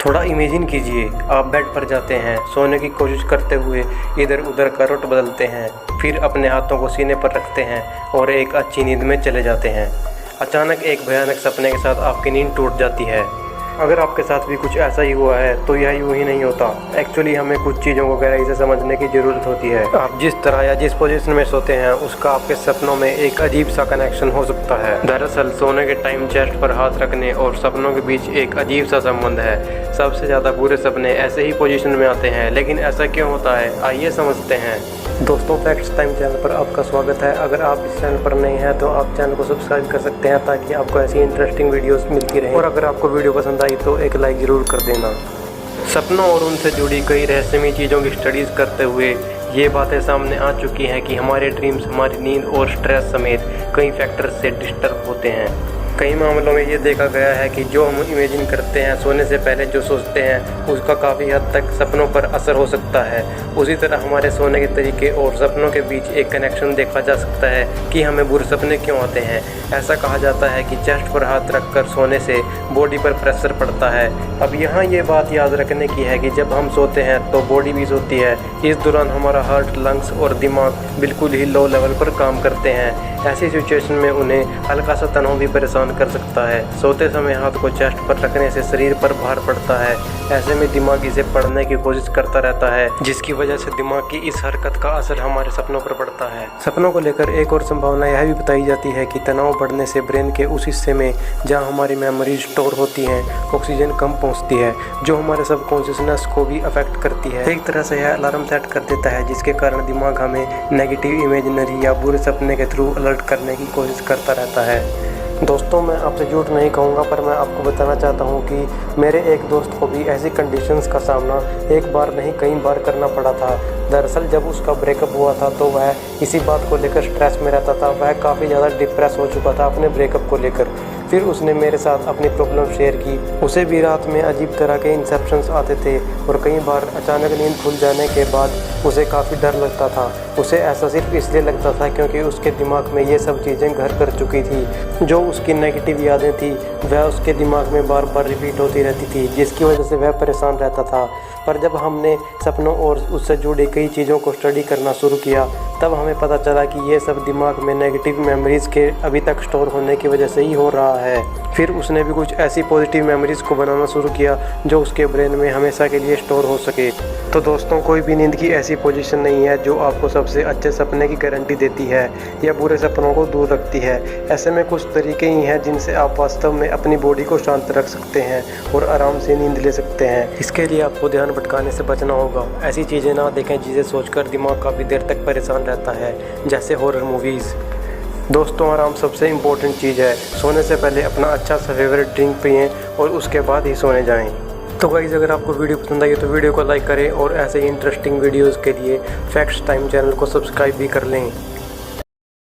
थोड़ा इमेजिन कीजिए, आप बेड पर जाते हैं, सोने की कोशिश करते हुए इधर उधर करवट बदलते हैं, फिर अपने हाथों को सीने पर रखते हैं और एक अच्छी नींद में चले जाते हैं। अचानक एक भयानक सपने के साथ आपकी नींद टूट जाती है। अगर आपके साथ भी कुछ ऐसा ही हुआ है तो यह यूं ही नहीं होता। एक्चुअली हमें कुछ चीज़ों को गहराई से समझने की ज़रूरत होती है। आप जिस तरह या जिस पोजीशन में सोते हैं उसका आपके सपनों में एक अजीब सा कनेक्शन हो सकता है। दरअसल सोने के टाइम चेस्ट पर हाथ रखने और सपनों के बीच एक अजीब सा संबंध है। सबसे ज़्यादा बुरे सपने ऐसे ही पोजीशन में आते हैं, लेकिन ऐसा क्यों होता है, आइए समझते हैं। दोस्तों, फैक्ट्स टाइम चैनल पर आपका स्वागत है। अगर आप इस चैनल पर नए हैं तो आप चैनल को सब्सक्राइब कर सकते हैं ताकि आपको ऐसी इंटरेस्टिंग वीडियोस मिलती रहें। और अगर आपको वीडियो पसंद आई तो एक लाइक ज़रूर कर देना। सपनों और उनसे जुड़ी कई रहस्यमयी चीज़ों की स्टडीज़ करते हुए ये बातें सामने आ चुकी हैं कि हमारे ड्रीम्स हमारी नींद और स्ट्रेस समेत कई फैक्टर्स से डिस्टर्ब होते हैं। कई मामलों में ये देखा गया है कि जो हम इमेजिन करते हैं, सोने से पहले जो सोचते हैं, उसका काफ़ी हद तक सपनों पर असर हो सकता है। उसी तरह हमारे सोने के तरीके और सपनों के बीच एक कनेक्शन देखा जा सकता है कि हमें बुरे सपने क्यों आते हैं। ऐसा कहा जाता है कि चेस्ट पर हाथ रखकर सोने से बॉडी पर प्रेशर पड़ता है। अब यहाँ ये बात याद रखने की है कि जब हम सोते हैं तो बॉडी भी सोती है। इस दौरान हमारा हार्ट, लंग्स और दिमाग बिल्कुल ही लो लेवल पर काम करते हैं। ऐसी सिचुएशन में उन्हें हल्का सा तनाव भी परेशान कर सकता है। सोते समय हाथ को चेस्ट पर रखने से शरीर पर भार पड़ता है। ऐसे में दिमाग इसे पढ़ने की कोशिश करता रहता है, जिसकी वजह से दिमाग की इस हरकत का असर हमारे सपनों पर पड़ता है। सपनों को लेकर एक और संभावना यह भी बताई जाती है कि तनाव बढ़ने से ब्रेन के उस हिस्से में जहां हमारी मेमोरीज स्टोर होती हैं, ऑक्सीजन कम पहुंचती है, जो हमारे सबकॉन्शियसनेस को भी अफेक्ट करती है। एक तरह से यह अलार्म सेट कर देता है, जिसके कारण दिमाग हमें नेगेटिव इमेजिनरी या बुरे सपने के थ्रू अलर्ट करने की कोशिश करता रहता है। दोस्तों, मैं आपसे झूठ नहीं कहूँगा, पर मैं आपको बताना चाहता हूँ कि मेरे एक दोस्त को भी ऐसी कंडीशंस का सामना एक बार नहीं कई बार करना पड़ा था। दरअसल जब उसका ब्रेकअप हुआ था तो वह इसी बात को लेकर स्ट्रेस में रहता था। वह काफ़ी ज़्यादा डिप्रेस हो चुका था अपने ब्रेकअप को लेकर। फिर उसने मेरे साथ अपनी प्रॉब्लम शेयर की। उसे भी रात में अजीब तरह के इंसेप्शंस आते थे और कई बार अचानक नींद खुल जाने के बाद उसे काफ़ी डर लगता था। उसे ऐसा सिर्फ इसलिए लगता था क्योंकि उसके दिमाग में ये सब चीज़ें घर कर चुकी थी। जो उसकी नेगेटिव यादें थी वह उसके दिमाग में बार बार रिपीट होती रहती थी, जिसकी वजह से वह परेशान रहता था। पर जब हमने सपनों और उससे जुड़ी कई चीज़ों को स्टडी करना शुरू किया, तब हमें पता चला कि ये सब दिमाग में नेगेटिव मेमोरीज़ के अभी तक स्टोर होने की वजह से ही हो रहा है। फिर उसने भी कुछ ऐसी पॉजिटिव मेमोरीज़ को बनाना शुरू किया जो उसके ब्रेन में हमेशा के लिए स्टोर हो सके। तो दोस्तों, कोई भी नींद की ऐसी पोजीशन नहीं है जो आपको सबसे अच्छे सपने की गारंटी देती है या बुरे सपनों को दूर रखती है। ऐसे में कुछ तरीके ही हैं जिनसे आप वास्तव में अपनी बॉडी को शांत रख सकते हैं और आराम से नींद ले सकते हैं। इसके लिए आपको ध्यान भटकाने से बचना होगा। ऐसी चीज़ें ना देखें जिसे सोचकर दिमाग काफ़ी देर तक परेशान रहता है, जैसे हॉरर मूवीज़। दोस्तों, आराम सबसे इम्पोर्टेंट चीज़ है। सोने से पहले अपना अच्छा सा फेवरेट ड्रिंक पिएं और उसके बाद ही सोने जाएं। तो गाइस, अगर आपको वीडियो पसंद आई तो वीडियो को लाइक करें और ऐसे ही इंटरेस्टिंग वीडियोस के लिए फैक्ट्स टाइम चैनल को सब्सक्राइब भी कर लें।